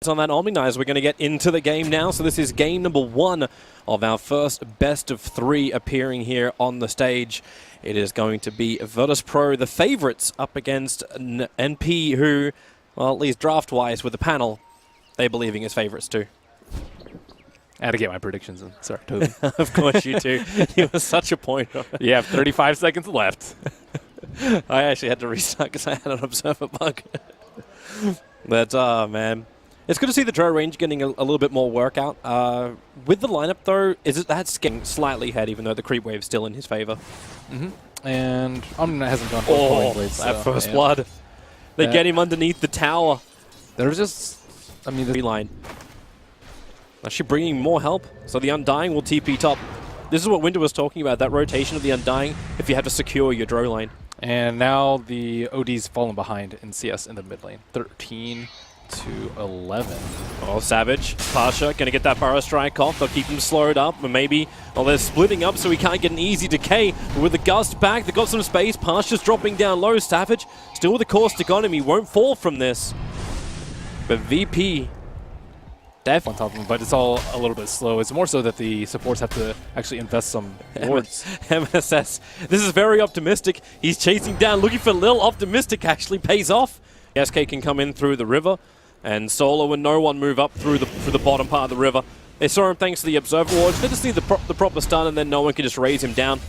on that Omni-Knives. We're going to get into the game now. So this is game number 1 of our first best of 3 appearing here on the stage. It is going to be Virtus.Pro, the favorites, up against NP, who, well, at least draft-wise with the panel, they're believing as favorites too. I had to get my predictions in. Sorry, Toby. Of course you do. You were such a point. You have 35 seconds left. I actually had to restart because I had an observer bug. But, man. It's good to see the draw range getting a little bit more workout. With the lineup, though, that's getting slightly ahead, even though the creep wave's still in his favor. Mm-hmm. And Omni hasn't gone for blades, that first blood. They get him underneath the tower. There's just, I mean, the line. Actually bringing more help. So the Undying will TP top. This is what Winter was talking about, that rotation of the Undying if you have to secure your draw lane. And now the OD's fallen behind in CS in the mid lane. 13 to 11. Oh, Savage. Pasha going to get that Burrow Strike off. They'll keep him slowed up. And maybe, well, they're splitting up so he can't get an easy decay. But with the Gust back, they've got some space. Pasha's dropping down low. Savage still with the caustic on him. He won't fall from this. But VP on top of him, but it's all a little bit slow. It's more so that the supports have to actually invest some wards. MSS. This is very optimistic. He's chasing down, looking for Lil. Optimistic actually pays off. SK can come in through the river, and Solo and no one move up through the bottom part of the river. They saw him thanks to the Observer Wards. They just need the proper stun, and then no one can just raise him down.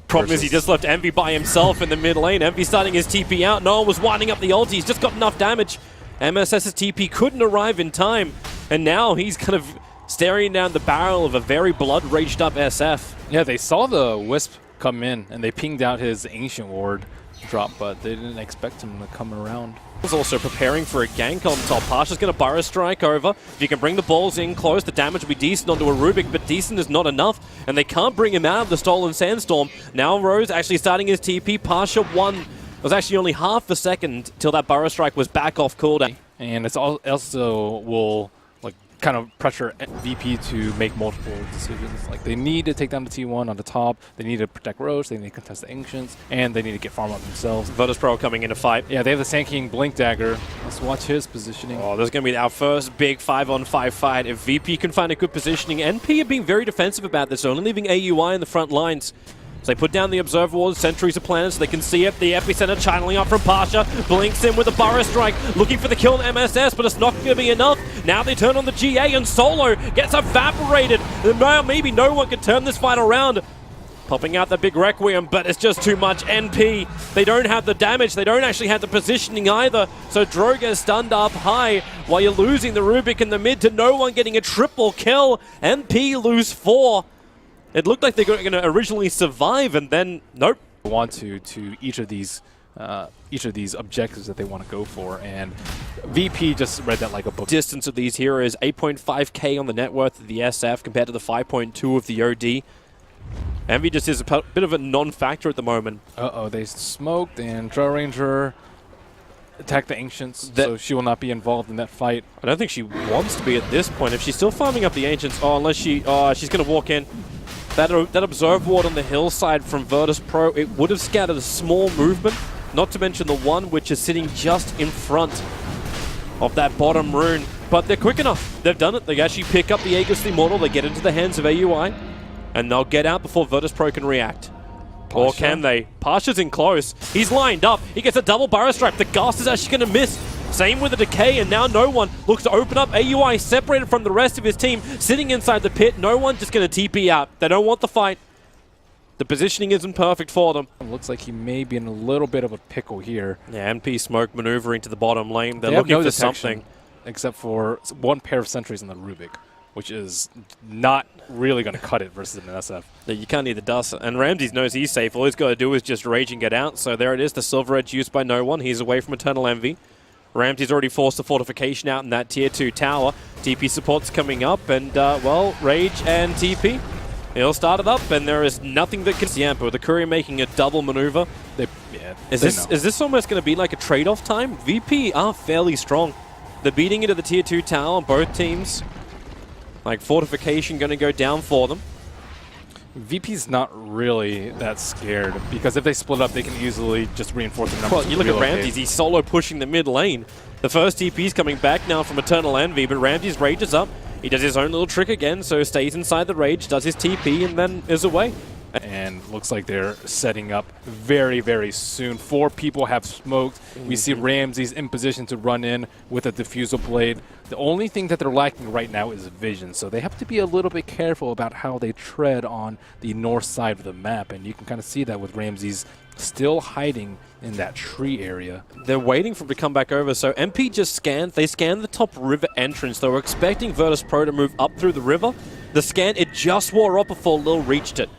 Problem is he just left Envy by himself in the mid lane. Envy starting his TP out. No one was winding up the ulti. He's just got enough damage. MSS's TP couldn't arrive in time. And now he's kind of staring down the barrel of a very blood-raged up SF. Yeah, they saw the Wisp come in, and they pinged out his Ancient Ward drop, but they didn't expect him to come around. He's also preparing for a gank on top. Pasha's going to Burrow Strike over. If you can bring the balls in close, the damage will be decent onto a Rubik, but decent is not enough, and they can't bring him out of the Stolen Sandstorm. Now Rose actually starting his TP. Pasha won. It was actually only half a second till that Burrow Strike was back off cooldown. And it's also will kind of pressure VP to make multiple decisions. Like, they need to take down the T1 on the top, they need to protect Roche, they need to contest the Ancients, and they need to get farm up themselves. Virtus.Pro coming in to fight. Yeah, they have the Sand King Blink Dagger. Let's watch his positioning. Oh, there's going to be our first big 5-on-5 fight. If VP can find a good positioning, NP are being very defensive about this, only leaving AUI in the front lines. So they put down the Observer Walls, Sentries are planted so they can see it. The Epicenter channeling up from Pasha. Blinks in with a Burrow Strike, looking for the kill on MSS, but it's not going to be enough. Now they turn on the GA and Solo gets evaporated. Maybe no one can turn this fight around. Popping out the big Requiem, but it's just too much. NP, they don't have the damage. They don't actually have the positioning either. So Dro gets stunned up high while you're losing the Rubik in the mid to no one getting a triple kill. NP lose 4. It looked like they were going to originally survive, and then nope. Want to each of these objectives that they want to go for, and VP just read that like a book. Distance of these heroes, 8.5k on the net worth of the SF compared to the 5.2 of the OD. Envy just is a bit of a non-factor at the moment. Uh-oh, they smoked, and Draw Ranger attacked the Ancients, so she will not be involved in that fight. I don't think she wants to be at this point. If she's still farming up the Ancients, unless she's going to walk in. That Observe Ward on the hillside from Virtus.Pro, it would have scattered a small movement, not to mention the one which is sitting just in front of that bottom rune. But they're quick enough. They've done it. They actually pick up the Aegis the Immortal, they get into the hands of AUI, and they'll get out before Virtus.Pro can react. Pasha. Or can they? Pasha's in close. He's lined up. He gets a double Burrow Strike. The Gust is actually going to miss. Same with the Decay, and now no one looks to open up. AUI separated from the rest of his team, sitting inside the pit. No one just going to TP out. They don't want the fight. The positioning isn't perfect for them. It looks like he may be in a little bit of a pickle here. Yeah, MP Smoke maneuvering to the bottom lane. They're looking for something. Except for one pair of sentries in the Rubik, which is not really going to cut it versus an SF. Yeah, you can't need the dust. And Ramses knows he's safe. All he's got to do is just rage and get out. So there it is, the Silver Edge used by no one. He's away from Eternal Envy. Ramsey's already forced the fortification out in that tier 2 tower. TP support's coming up, and, well, Rage and TP. He'll start it up, and there is nothing that can... Yampa with the Courier making a double maneuver. Is this almost going to be like a trade-off time? VP are fairly strong. They're beating into the tier 2 tower, both teams. Like, fortification going to go down for them. VP's not really that scared because if they split up, they can easily just reinforce the numbers. Well, you look at Ramses, he's solo pushing the mid lane. The first TP's coming back now from Eternal Envy, but Ramses rages up. He does his own little trick again, so stays inside the rage, does his TP, and then is away. And looks like they're setting up very, very soon. 4 people have smoked. We see Ramses in position to run in with a diffusal blade. The only thing that they're lacking right now is vision, so they have to be a little bit careful about how they tread on the north side of the map, and you can kind of see that with Ramses still hiding in that tree area. They're waiting for him to come back over, so MP just scanned. They scanned the top river entrance. They were expecting Virtus.Pro to move up through the river. The scan, it just wore up before Lil reached it.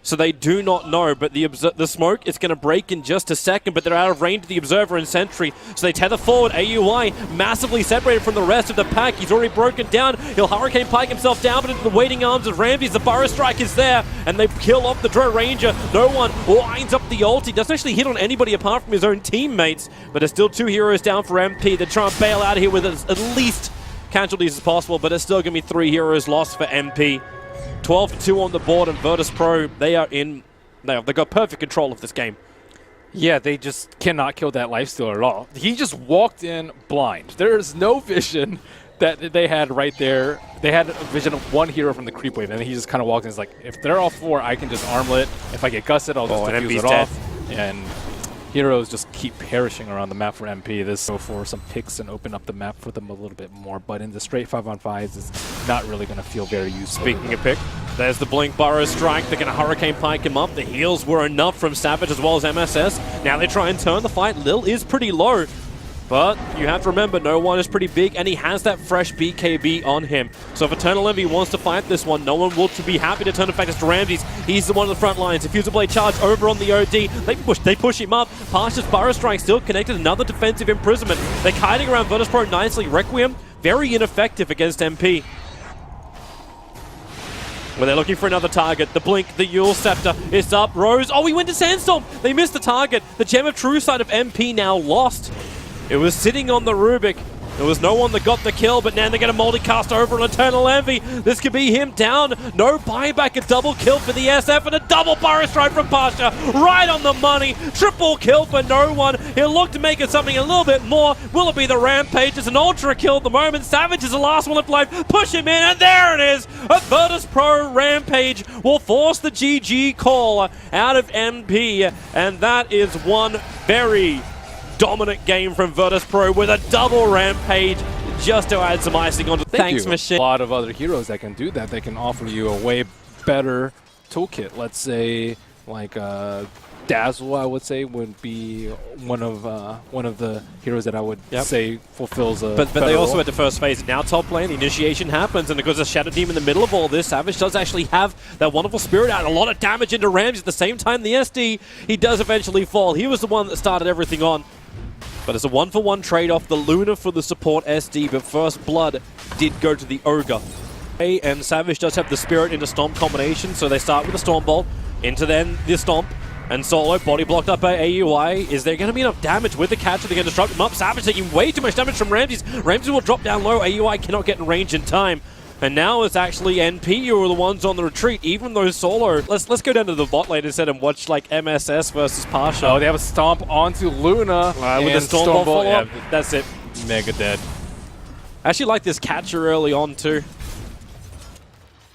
So they do not know, but the smoke is going to break in just a second, but they're out of range of the Observer and Sentry. So they tether forward. AUI massively separated from the rest of the pack. He's already broken down. He'll Hurricane Pike himself down, but into the waiting arms of Ramses. The Burrow Strike is there, and they kill off the Drow Ranger. No one lines up the ult. He doesn't actually hit on anybody apart from his own teammates, but there's still 2 heroes down for MP. They're trying to bail out of here with at least casualties as possible, but there's still going to be 3 heroes lost for MP. 12-2 on the board, and Virtus.Pro, they are in. They've got perfect control of this game. Yeah, they just cannot kill that lifestealer at all. He just walked in blind. There is no vision that they had right there. They had a vision of 1 hero from the creep wave, and he just kind of walked in. He's like, if they're all 4, I can just armlet. If I get gusted, I'll just defuse it off. And heroes just keep perishing around the map for MP. This go for some picks and open up the map for them a little bit more, but in the straight 5-on-5s, it's not really going to feel very useful. Speaking of pick, there's the Blink Burrow Strike. They're going to Hurricane Pike him up. The heals were enough from Savage as well as MSS. Now they try and turn the fight. Lil is pretty low, but you have to remember, no one is pretty big, and he has that fresh BKB on him. So if Eternal Envy wants to fight this one, no one will be happy to turn the factors to Ramses. He's the one on the front lines. Diffusal Blade charge over on the OD. They push him up. Pasha's Burrow Strike still connected. Another defensive imprisonment. They're kiting around Virtus.Pro nicely. Requiem, very ineffective against MP. Well, they're looking for another target. The Blink, the Yule Scepter is up. Rose, oh, he went to Sandstorm. They missed the target. The Gem of True Sight of MP now lost. It was sitting on the Rubik. There was no one that got the kill, but now they get a multicast over on Eternal Envy. This could be him down. No buyback, a double kill for the SF, and a double Burrow Strike from Pasha. Right on the money. Triple kill for no one. He'll look to make it something a little bit more. Will it be the Rampage? It's an ultra kill at the moment. Savage is the last one left alive. Push him in, and there it is. A Virtus.Pro Rampage will force the GG call out of MP, and that is one very dominant game from Virtus.Pro with a double Rampage just to add some icing on. Thanks, Machine. A lot of other heroes that can do that. They can offer you a way better toolkit. Let's say like Dazzle, I would say, would be one of the heroes that I would say fulfills a But they also role. had the first phase. Now top lane, the initiation happens, and because the Shadow Team in the middle of all this, Savage does actually have that wonderful Spirit out. A lot of damage into Ramsey. At the same time, the SD, he does eventually fall. He was the one that started everything on. But it's a 1-for-1 trade-off. The Luna for the support SD, but First Blood did go to the Ogre. And Savage does have the Spirit into Stomp combination, so they start with the Storm Bolt, into then the Stomp, and Solo body blocked up by AUI. Is there going to be enough damage with the catcher? They're going to disrupt him up. Savage taking way too much damage from Ramses. Ramses will drop down low. AUI cannot get in range in time. And now it's actually NP who are the ones on the retreat, even though Solo... Let's go down to the bot lane instead and watch like MSS versus Pasha. Oh, they have a stomp onto Luna. With the Storm Bolt follow-up. Yeah, that's it. Mega dead. I actually like this catcher early on too.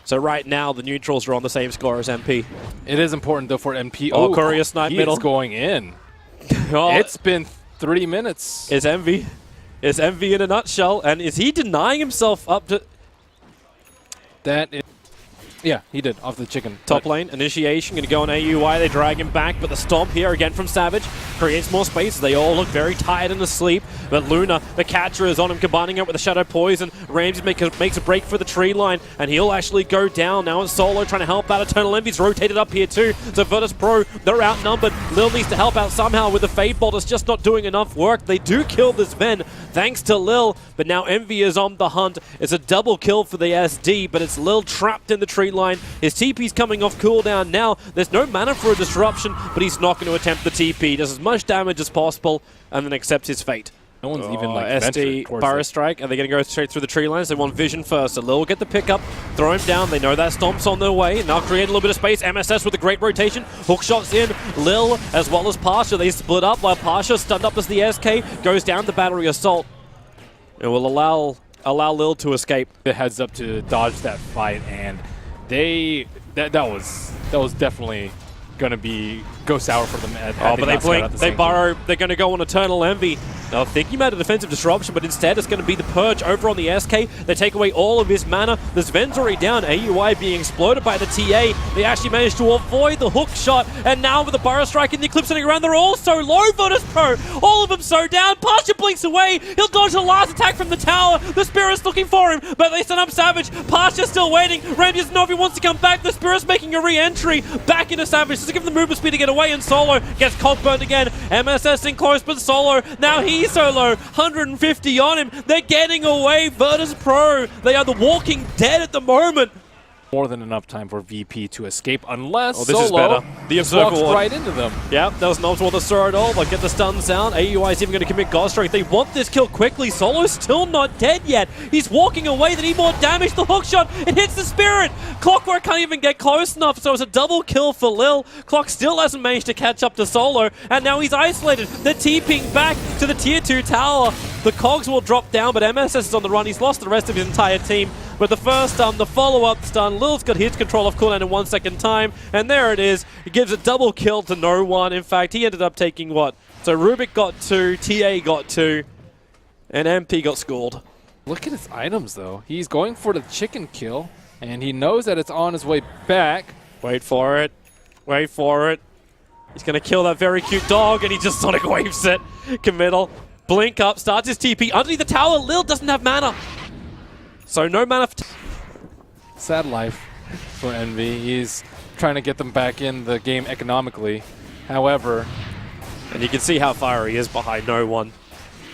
So right now the neutrals are on the same score as MP. It is important though for MP. Oh, Courier Snipe middle. He is going in. Oh, it's been 3 minutes. It's Envy. It's Envy in a nutshell. And is he denying himself up to... That is... Yeah, he did, off the chicken. Top lane, initiation, going to go on AUI. They drag him back, but the Stomp here again from Savage creates more space. They all look very tired and asleep. But Luna, the catcher, is on him, combining it with the Shadow Poison. Ramsey makes a break for the tree line, and he'll actually go down. Now it's Solo trying to help out. Eternal Envy's rotated up here too. So Virtus.Pro, they're outnumbered. Lil needs to help out somehow with the Fade Bolt. It's just not doing enough work. They do kill this Ven, thanks to Lil, but now Envy is on the hunt. It's a double kill for the SD, but it's Lil trapped in the tree line. His TP's coming off cooldown now. There's no mana for a disruption, but he's not going to attempt the TP. Does as much damage as possible and then accepts his fate. No one's even like ventured SD towards Burrow it. Strike. Are they going to go straight through the tree lines? They want vision first. So Lil will get the pickup, throw him down. They know that Stomp's on their way. Now create a little bit of space. MSS with a great rotation. Hook shots in. Lil as well as Pasha. They split up while Pasha, stunned up as the SK, goes down the battery assault. It will allow Lil to escape. The heads up to dodge that fight, and that was definitely gonna go sour for them. But they blink, they burrow, they're going to go on Eternal Envy. They're thinking about a defensive disruption, but instead it's going to be the Purge over on the SK. They take away all of his mana. The Sven's already down. AUI being exploded by the TA. They actually managed to avoid the hook shot, and now with the Burrow Strike and the Eclipse running around, they're all so low, Virtus.Pro. All of them so down. Pasha blinks away. He'll dodge the last attack from the tower. The Spirit's looking for him, but they stun up Savage. Pasha's still waiting. Ramsey doesn't know if he wants to come back. The Spirit's making a re-entry back into Savage. Just to give them the movement speed to get away, and Solo gets cold burned again. MSS in close, but Solo, now he's so low. 150 on him. They're getting away. Virtus.Pro, they are the walking dead at the moment. More than enough time for VP to escape, unless this Solo is better. The walks right into them. Yeah, that was not what the Sir at all, but get the stuns down. AUI is even going to commit God Strike. They want this kill quickly. Solo's still not dead yet. He's walking away. They need more damage. The hook shot, it hits the Spirit. Clockwork can't even get close enough, so it's a double kill for Lil. Clock still hasn't managed to catch up to Solo, and now he's isolated. They're TPing back to the tier 2 tower. The cogs will drop down, but MSS is on the run. He's lost the rest of his entire team. But the first stun, the follow-up stun, Lil's got his control of cooldown in 1 second time, and there it is. It gives a double kill to no one. In fact, he ended up taking what? So Rubik got 2, TA got 2, and MP got schooled. Look at his items, though. He's going for the chicken kill, and he knows that it's on his way back. Wait for it. Wait for it. He's going to kill that very cute dog, and he just Sonic Waves it. Committal. Blink up, starts his TP. Underneath the tower, Lil doesn't have mana. So no mana for... Sad life for Envy. He's trying to get them back in the game economically. However... And you can see how far he is behind no one.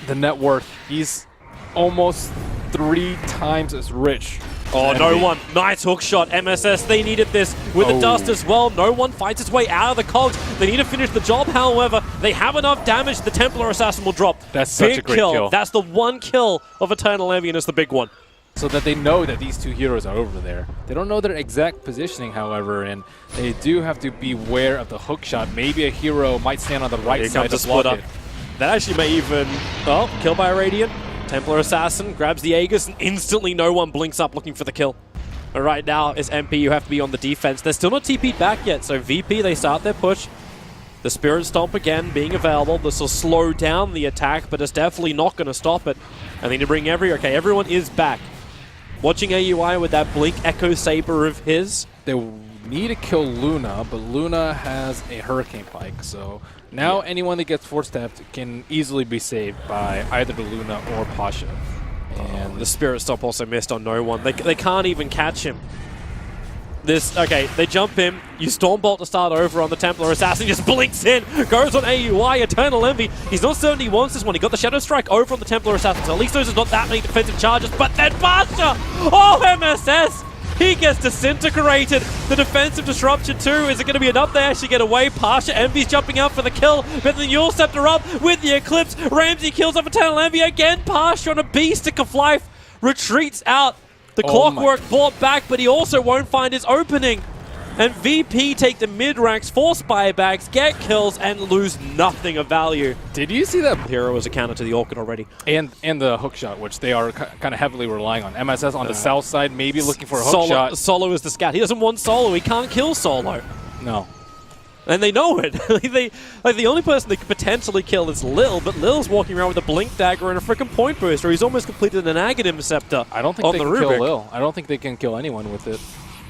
The net worth, he's almost 3 times as rich. Oh, no one. Nice hook shot. MSS, they needed this with the dust as well. No one fights its way out of the cogs. They need to finish the job, however. They have enough damage. The Templar Assassin will drop. That's such a great kill. That's the one kill of Eternal Envy, and it's the big one. So that they know that these 2 heroes are over there. They don't know their exact positioning, however, and they do have to be aware of the hook shot. Maybe a hero might stand on the right side to block it. That actually may even... Oh, kill by a Radiant. Templar Assassin grabs the Aegis, and instantly no one blinks up looking for the kill. But right now, as MP, you have to be on the defense. They're still not TP'd back yet, so VP, they start their push. The Spirit Stomp again being available. This will slow down the attack, but it's definitely not going to stop it. I need to bring everyone is back. Watching AUI with that Blink Echo Saber of his. They need to kill Luna, but Luna has a Hurricane Pike, so now anyone that gets force-tapped can easily be saved by either the Luna or Pasha. And the Spirit Stomp also missed on no one. They can't even catch him. Okay, they jump in, you Stormbolt to start over on the Templar Assassin, just blinks in, goes on AUI, Eternal Envy. He's not certain he wants this one. He got the Shadow Strike over on the Templar Assassin, so at least there's not that many defensive charges, but then Pasha! Oh, MSS! He gets disintegrated. The defensive disruption too. Is it going to be enough to actually get away? Pasha, Envy's jumping out for the kill, but the Yule Scepter up with the Eclipse. Ramsey kills off Eternal Envy again. Pasha on a beast of life retreats out. The Clockwork brought back, but he also won't find his opening. And VP take the mid-ranks, force buybacks, get kills, and lose nothing of value. Did you see that? Hero was a counter to the Orchid already. And the hook shot, which they are kind of heavily relying on. MSS on the south side, maybe looking for a hook shot. Solo is the scout. He doesn't want Solo. He can't kill Solo. No. And they know it. The only person they could potentially kill is Lil, but Lil's walking around with a Blink Dagger and a freaking Point Booster. He's almost completed an Aghanim Scepter. I don't think they can kill Lil. I don't think they can kill anyone with it.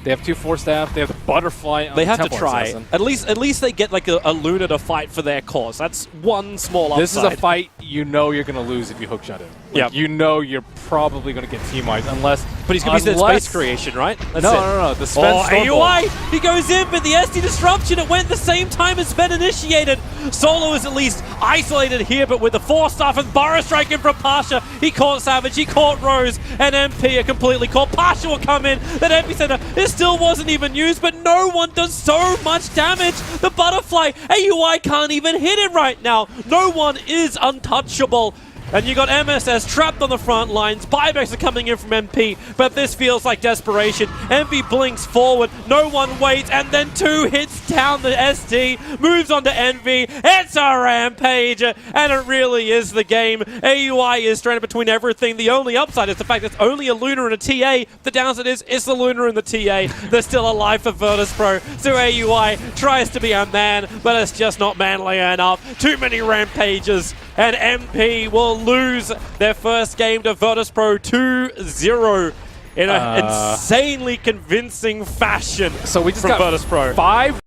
They have 2 Force Staff. They have the Butterfly. On they the have to try. Assassin. At least they get like a Luna to fight for their cause. That's one small upside. This is a fight you know you're going to lose if you hookshot it. Yeah. You know you're probably going to get team-wiped unless... But he's going to be space creation, right? That's no. The Sven AUI! He goes in, but the SD Disruption, it went the same time as Sven initiated. Solo is at least isolated here, but with the Force Staff and Burrow Strike in from Pasha, he caught Savage, he caught Rose, and MP are completely caught. Pasha will come in, that Epicenter, it still wasn't even used, but no one does so much damage. The Butterfly, AUI can't even hit it right now. No one is untouchable. And you got MSS trapped on the front lines. Buybacks are coming in from MP, but this feels like desperation. Envy blinks forward, no one waits, and then 2 hits down the SD, moves on to Envy. It's a Rampage, and it really is the game. AUI is stranded between everything. The only upside is the fact that it's only a Luna and a TA. The downside is it's the Luna and the TA. They're still alive for Virtus.Pro, so AUI tries to be a man, but it's just not manly enough. Too many Rampages, and MP will lose their first game to Virtus.Pro 2-0 in an insanely convincing fashion. So we just from got Virtus.Pro. 5